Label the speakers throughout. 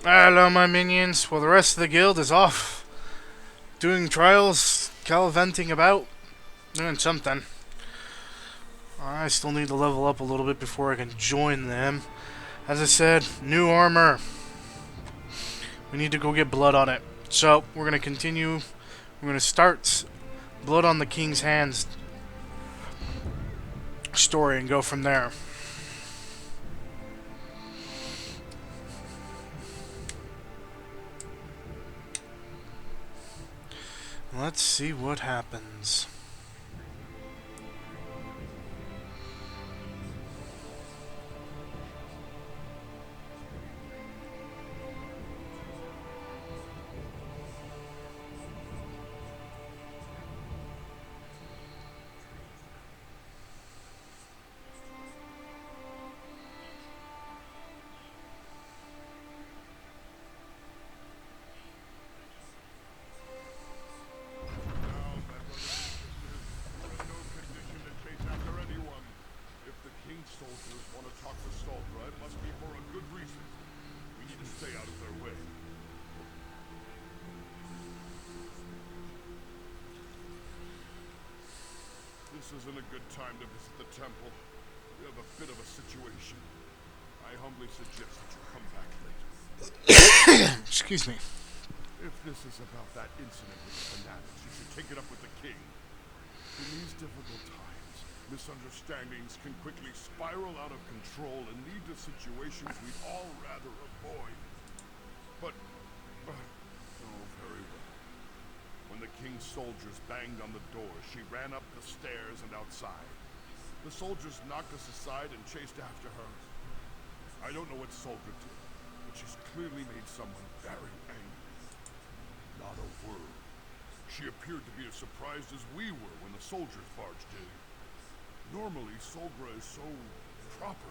Speaker 1: Hello, my minions. While the rest of the guild is off doing trials, gallivanting about, doing something. I still need to level up a little bit before I can join them. As I said, new armor. We need to go get blood on it. So, we're going to continue. We're going to start Blood on the King's Hands story and go from there. Let's see what happens.
Speaker 2: Soldiers want to talk to Stalker, it must be for a good reason. We need to stay out of their way. This isn't a good time to visit the temple. We have a bit of a situation. I humbly suggest that you come back later.
Speaker 1: Excuse me.
Speaker 2: If this is about that incident with the fanatics, you should take it up with the king. In these difficult times, misunderstandings can quickly spiral out of control and lead to situations we'd all rather avoid. But, oh, very well. When the king's soldiers banged on the door, she ran up the stairs and outside. The soldiers knocked us aside and chased after her. I don't know what Soldier did, but she's clearly made someone very angry. Not a word. She appeared to be as surprised as we were when the soldiers barged in. Normally, Solgra is so proper.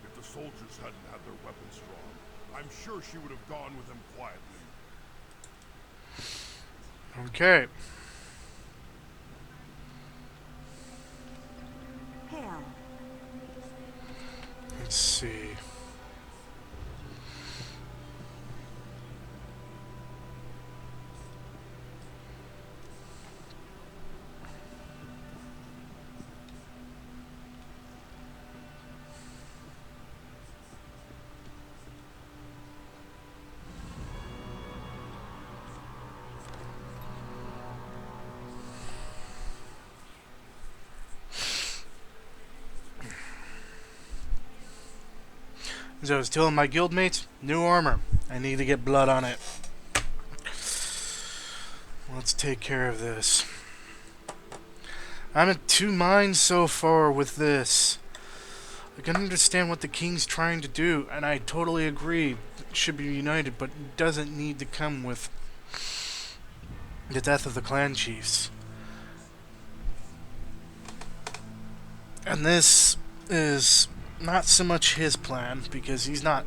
Speaker 2: If the soldiers hadn't had their weapons drawn, I'm sure she would have gone with them quietly.
Speaker 1: Okay.
Speaker 3: Hail.
Speaker 1: Let's see. As I was telling my guildmates, new armor. I need to get blood on it. Let's take care of this. I'm in two minds so far with this. I can understand what the king's trying to do, and I totally agree. It should be united, but it doesn't need to come with the death of the clan chiefs. And this is not so much his plan, because he's not...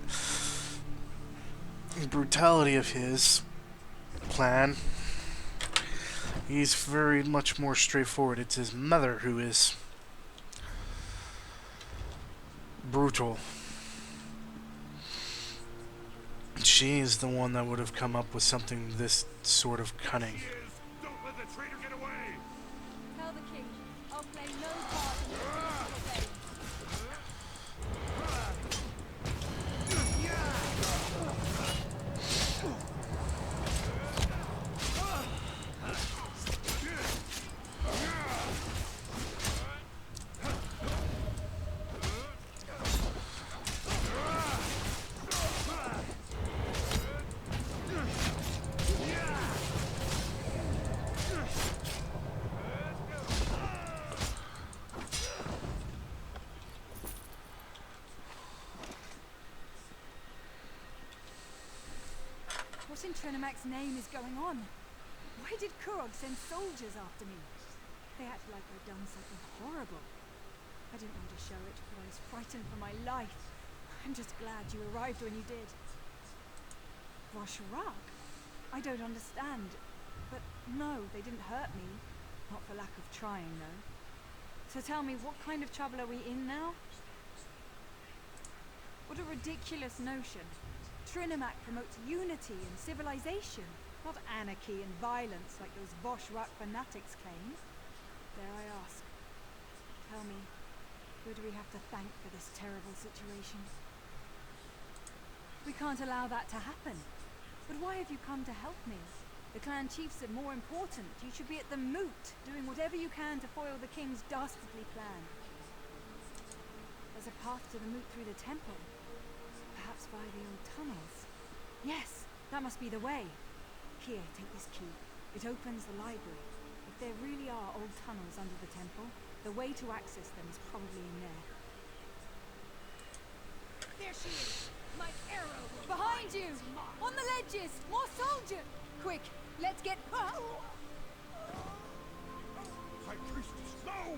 Speaker 1: The brutality of his plan, he's very much more straightforward. It's his mother who is brutal. She is the one that would have come up with something this sort of cunning.
Speaker 2: Don't let the traitor get away!
Speaker 3: Tell the king I'll play no part in this. What in Zenimax name is going on? Why did Kurog send soldiers after me? They acted like I'd done something horrible. I didn't want to show it, but I was frightened for my life. I'm just glad you arrived when you did. Rosharak? I don't understand. But no, they didn't hurt me. Not for lack of trying, though. So tell me, what kind of trouble are we in now? What a ridiculous notion. Trinimac promotes unity and civilization, not anarchy and violence like those Voshrak fanatics claim. Dare I ask, tell me, who do we have to thank for this terrible situation? We can't allow that to happen. But why have you come to help me? The clan chiefs are more important. You should be at the moot, doing whatever you can to foil the king's dastardly plan. There's a path to the moot through the temple. Perhaps via the old tunnels. Yes, that must be the way. Here, take this key. It opens the library. If there really are old tunnels under the temple, the way to access them is probably in there.
Speaker 4: There she is! My arrow!
Speaker 3: Behind you! On the ledges! More soldiers! Quick, let's get...
Speaker 2: High Priestess, no!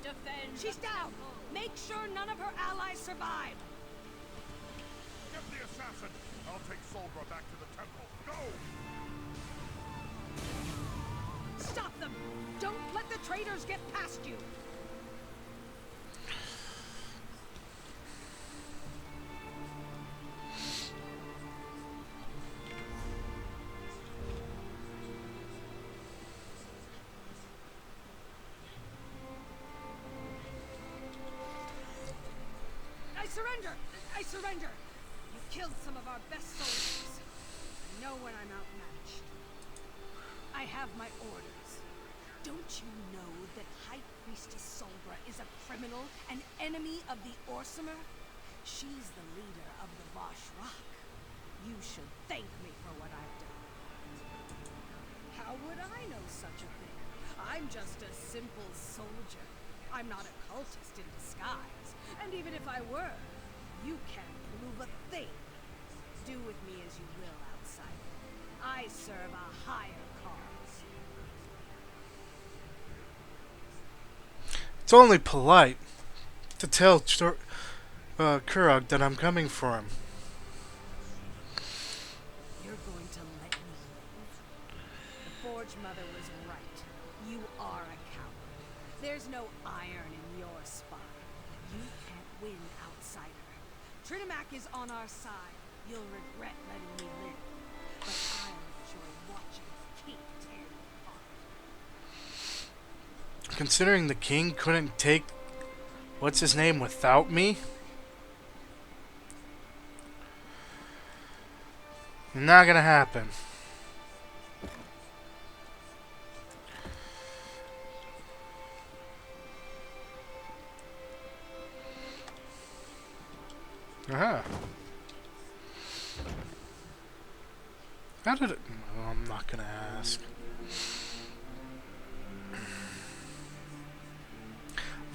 Speaker 4: Defend! She's down! Make sure none of her allies survive!
Speaker 2: Get the assassin! I'll take Solbra back to the temple. Go!
Speaker 4: Stop them! Don't let the traitors get past you! I surrender! You killed some of our best soldiers. I know when I'm outmatched. I have my orders. Don't you know that High Priestess Solbra is a criminal, an enemy of the Orsimer? She's the leader of the Voshrak. You should thank me for what I've done. How would I know such a thing? I'm just a simple soldier. I'm not a cultist in disguise. And even if I were, you can't prove a thing. Do with me as you will, outsider. I serve a higher cause.
Speaker 1: It's only polite to tell Kurog that I'm coming for him.
Speaker 4: You're going to let me live? The Forge Mother was right. You are a coward. There's no iron in your spine. You can't win, outsider. Trinimac is on our side. You'll regret letting me live. But I'll enjoy watching the king tear you apart.
Speaker 1: Considering the king couldn't take what's his name without me, not gonna happen. Aha. How did it... Oh, I'm not gonna ask.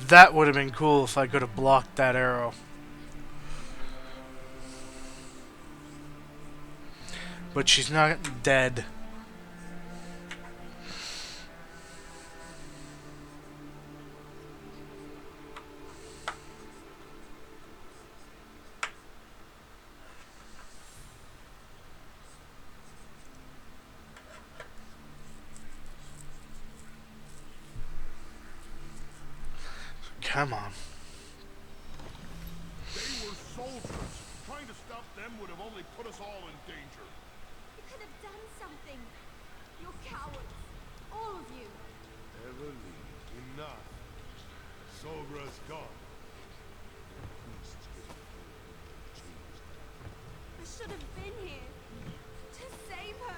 Speaker 1: That would have been cool if I could have blocked that arrow. But she's not dead. Come on.
Speaker 2: They were soldiers. Trying to stop them would have only put us all in danger.
Speaker 5: You could have done something. You're cowards. All of you.
Speaker 2: Evelyn, enough. Sobra's gone.
Speaker 5: I should have been here. To save her.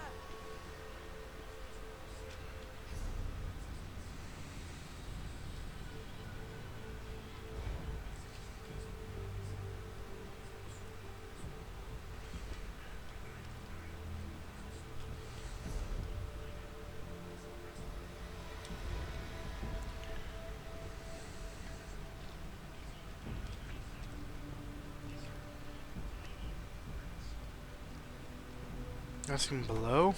Speaker 1: Nothing below.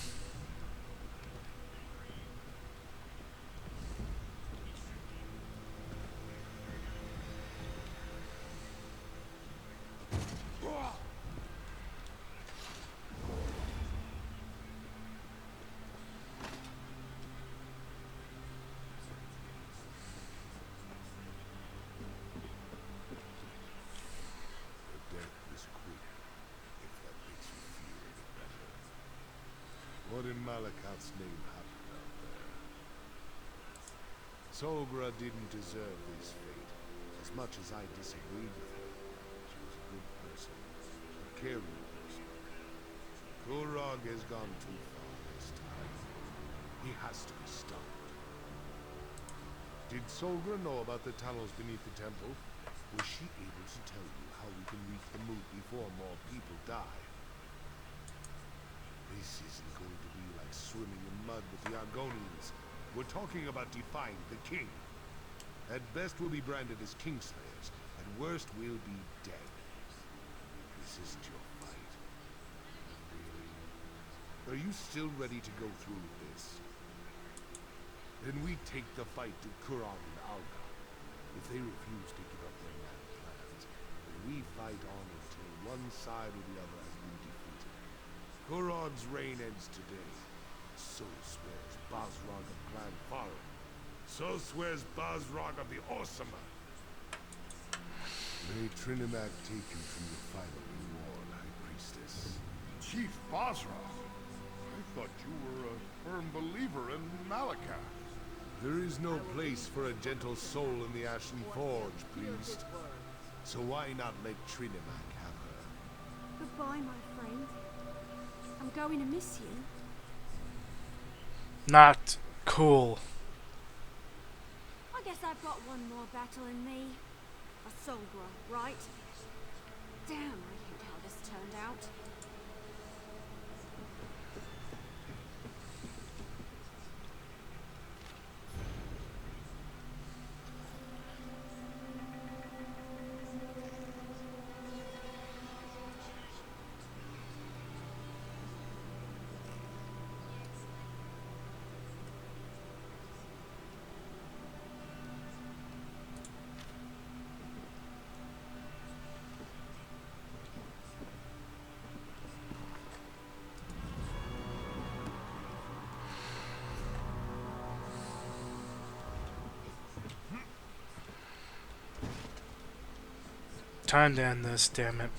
Speaker 2: The death is quick, if that makes you in Malakat's name happened out there. Solgra didn't deserve this fate. As much as I disagreed with her, she was a good person, a caring person. Kurog has gone too far this time. He has to be stopped. Did Solgra know about the tunnels beneath the temple? Was she able to tell you how we can reach the moot before more people die? This isn't going to be like swimming in mud with the Argonians. We're talking about defying the king. At best we'll be branded as Kingslayers. At worst we'll be dead. This isn't your fight. Really? Are you still ready to go through with this? Then we take the fight to Kurog and Alga. If they refuse to give up their mad plans, then we fight on until one side or the other has been defeated. Kurog's reign ends today. So swears Basrog of Clan Farum. So swears Basrog of the Orsama. May Trinimac take you from your final reward, High Priestess. Chief Basra? I thought you were a firm believer in Malakat. There is no place for a gentle soul in the Ashen Forge, priest. So why not let Trinimac have her?
Speaker 5: Goodbye, my friend. I'm going to miss you.
Speaker 1: Not cool.
Speaker 5: I guess I've got one more battle in me. A Solgra, right? Damn, I hate how this turned out.
Speaker 1: Time to end this, damn it.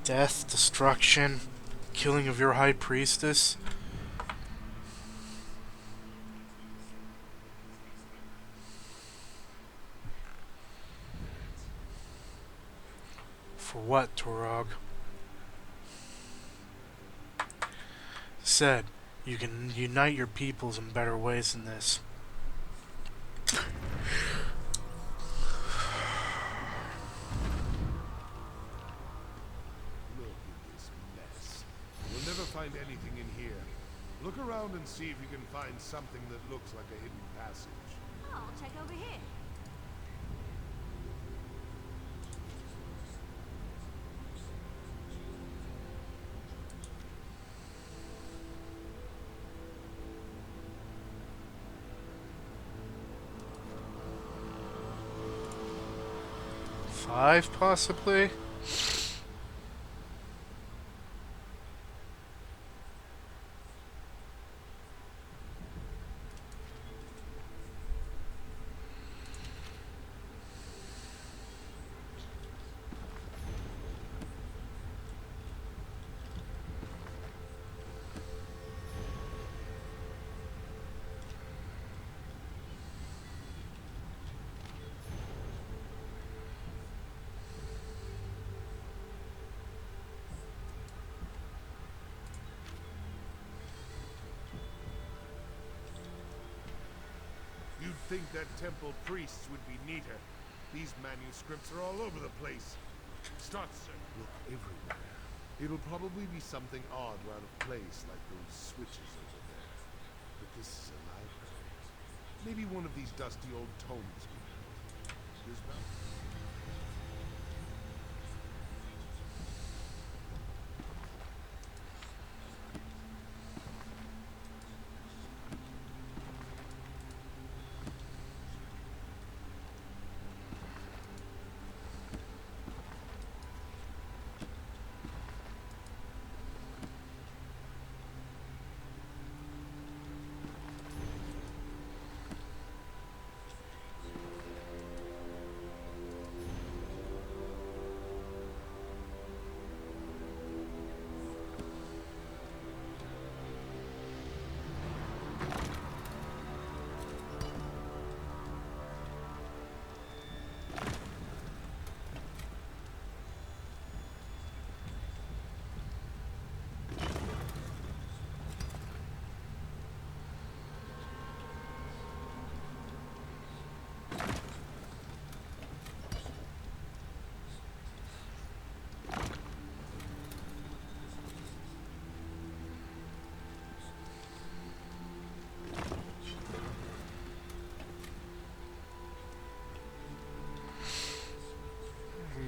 Speaker 1: Death, destruction, killing of your High Priestess. For what, Torog? Said, you can unite your peoples in better ways than this.
Speaker 2: Find anything in here. Look around and see if you can find something that looks like a hidden passage.
Speaker 5: I'll check over here.
Speaker 1: Five, possibly?
Speaker 2: You'd think that temple priests would be neater. These manuscripts are all over the place. Start, sir. Look everywhere. It'll probably be something odd or out of place, like those switches over there. But this is a library. Maybe one of these dusty old tomes we built. Isabel?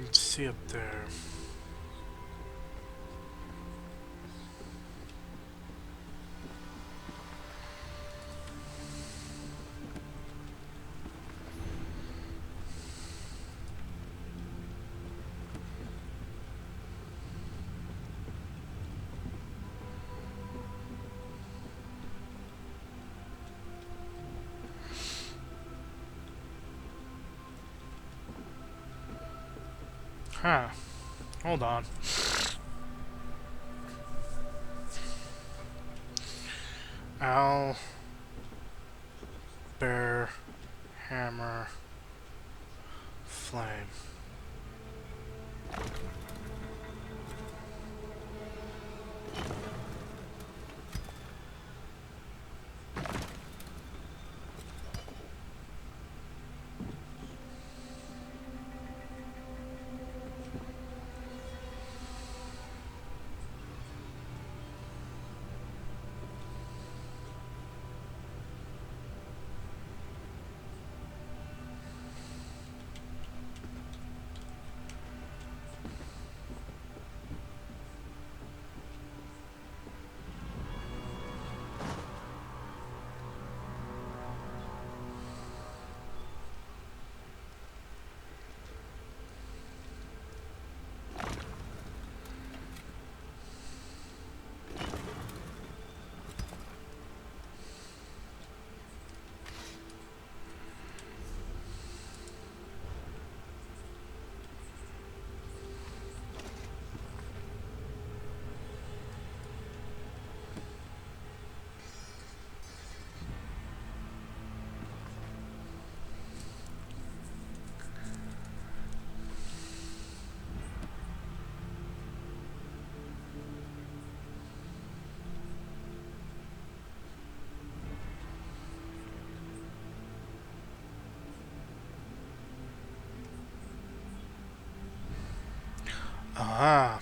Speaker 1: Let's see up there. Huh. Hold on. Owl, bear, hammer, flame. Ah.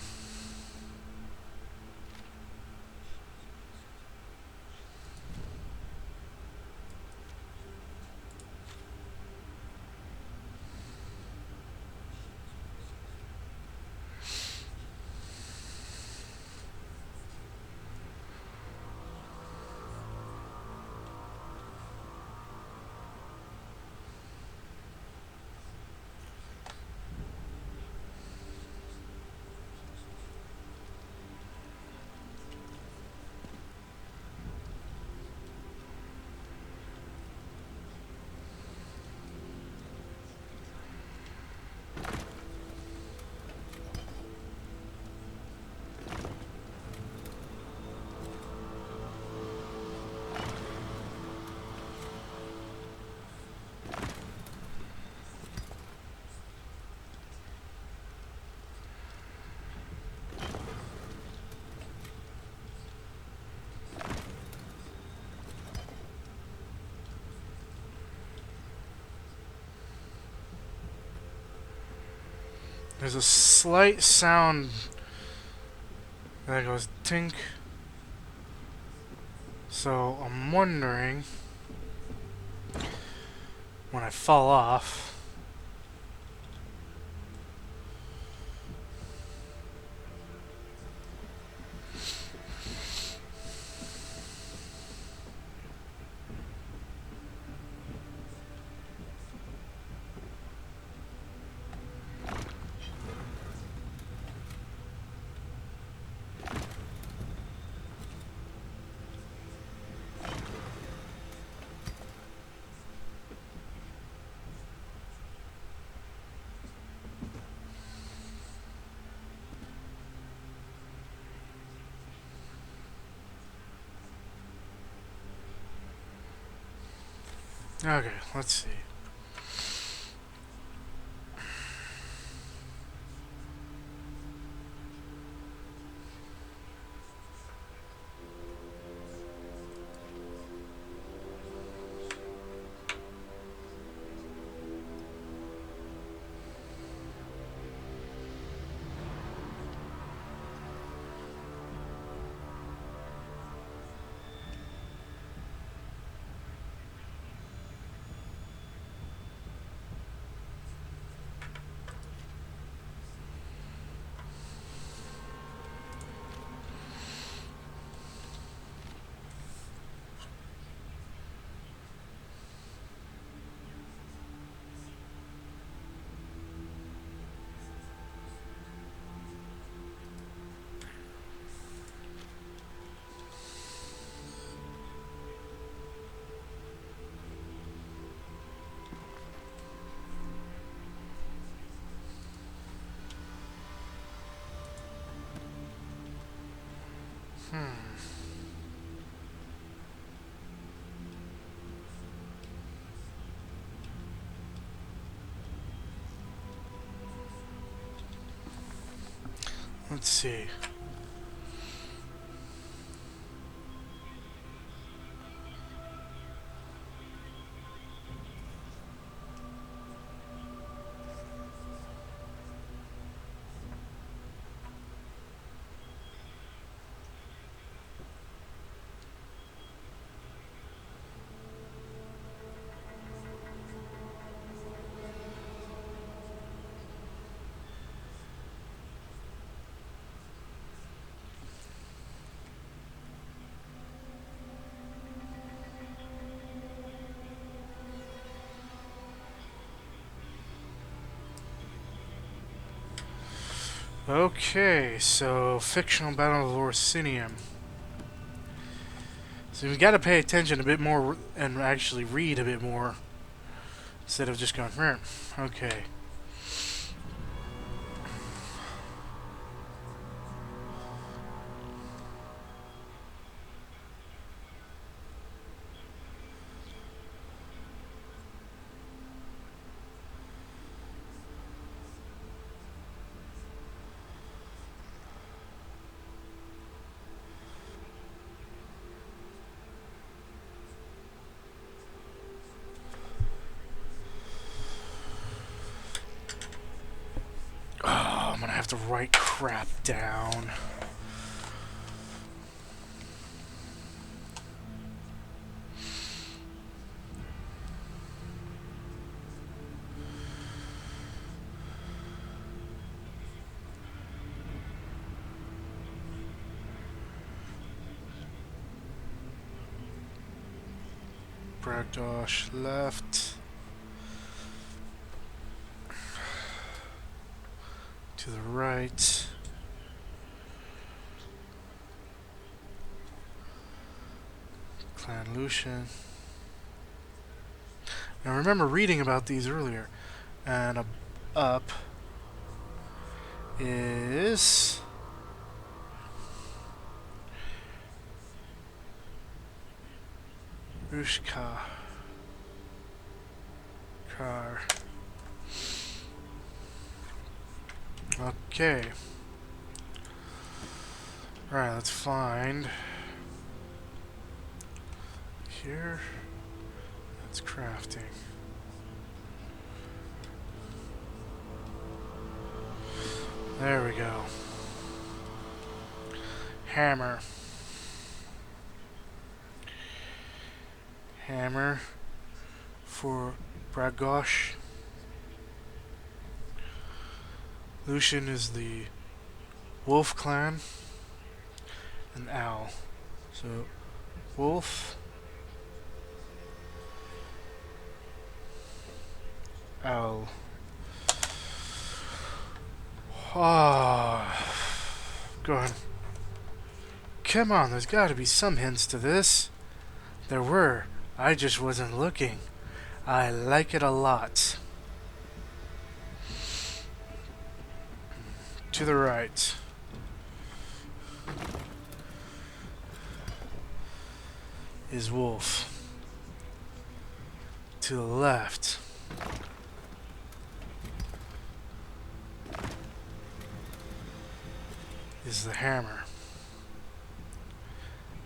Speaker 1: There's a slight sound that goes tink. So I'm wondering when I fall off Okay, let's see. Let's see. Okay, so fictional battle of Orsinium. So we got to pay attention a bit more and actually read a bit more instead of just going, okay. Oh, I'm gonna have to write crap down. Bragdosh left. To the right. Clan Lucian. Now I remember reading about these earlier. And up is Rushka. Car. Okay. Alright, let's find here. That's crafting. There we go. Hammer. Hammer for Bragosh. Lucian is the Wolf Clan. And Owl. So, Wolf. Owl. Ah. Go on. Come on, there's gotta be some hints to this. There were. I just wasn't looking. I like it a lot. To the right. Is Wolf. to the left is the hammer,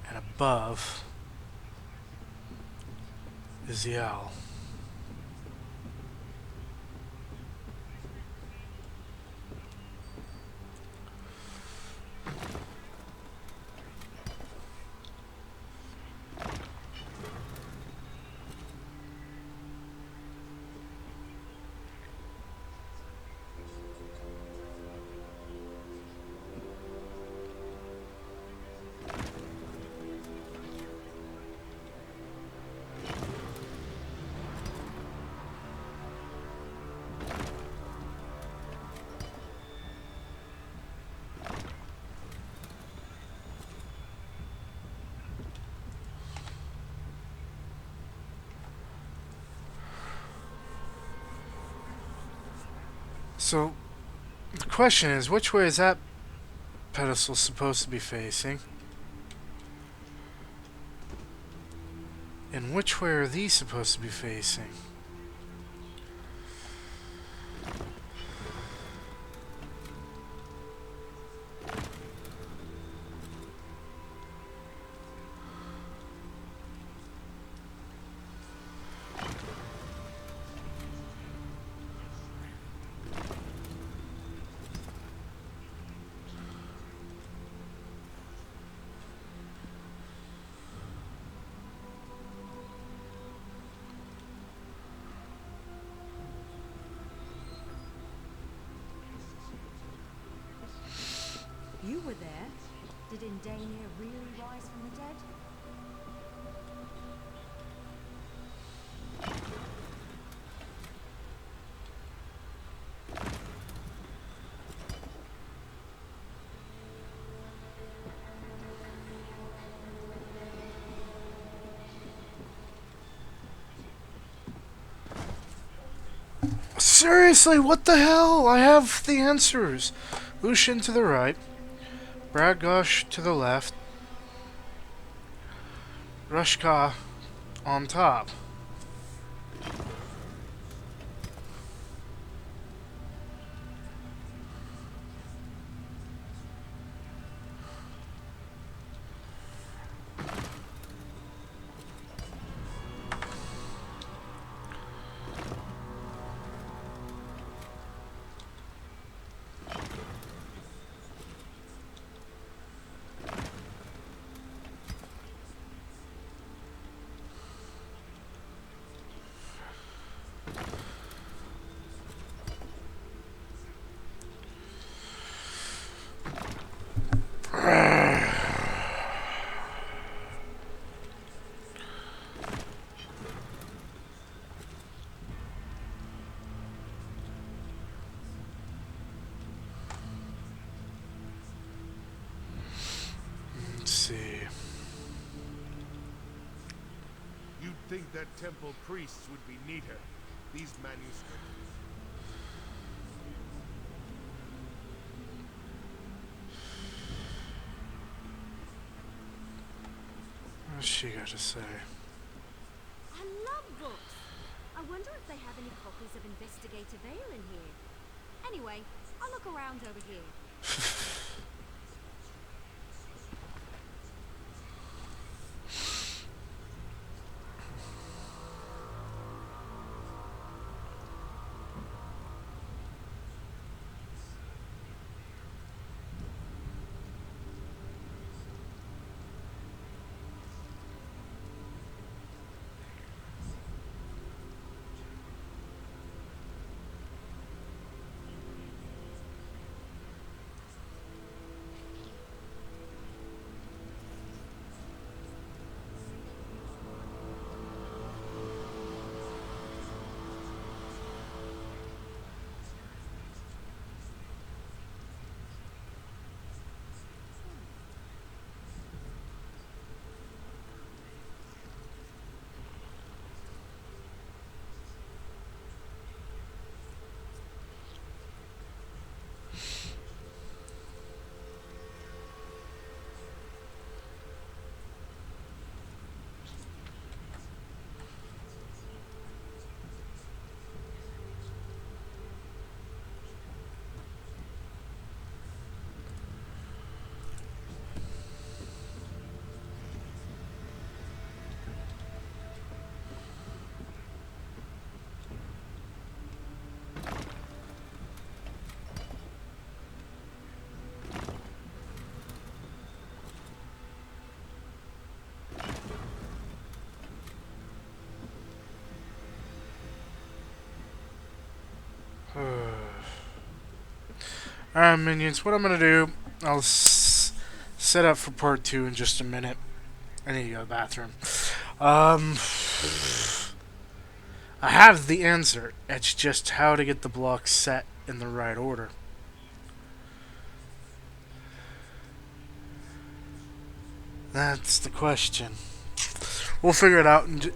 Speaker 1: and above is the owl. So, the question is, which way is that pedestal supposed to be facing? And which way are these supposed to be facing?
Speaker 5: You were there. Did Indania really rise from the dead?
Speaker 1: Seriously, what the hell? I have the answers. Lucian to the right, Bragosh to the left, Rushka on top. Let's see.
Speaker 2: You'd think that temple priests would be neater. These manuscripts.
Speaker 1: What's she got to say?
Speaker 5: I love books. I wonder if they have any copies of Investigator Vale in here. Anyway, I'll look around over here.
Speaker 1: Alright, minions, what I'm gonna do, I'll set up for part 2 in just a minute. I need to go to the bathroom. I have the answer. It's just how to get the blocks set in the right order. That's the question. We'll figure it out in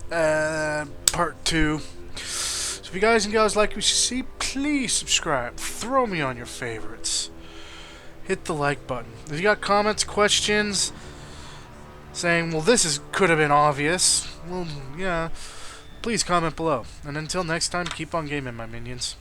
Speaker 1: part 2. So if you guys and gals like what you see, please subscribe. Throw me on your favorites. Hit the like button. If you got comments, questions, saying, well, this could have been obvious, well, yeah, please comment below. And until next time, keep on gaming, my minions.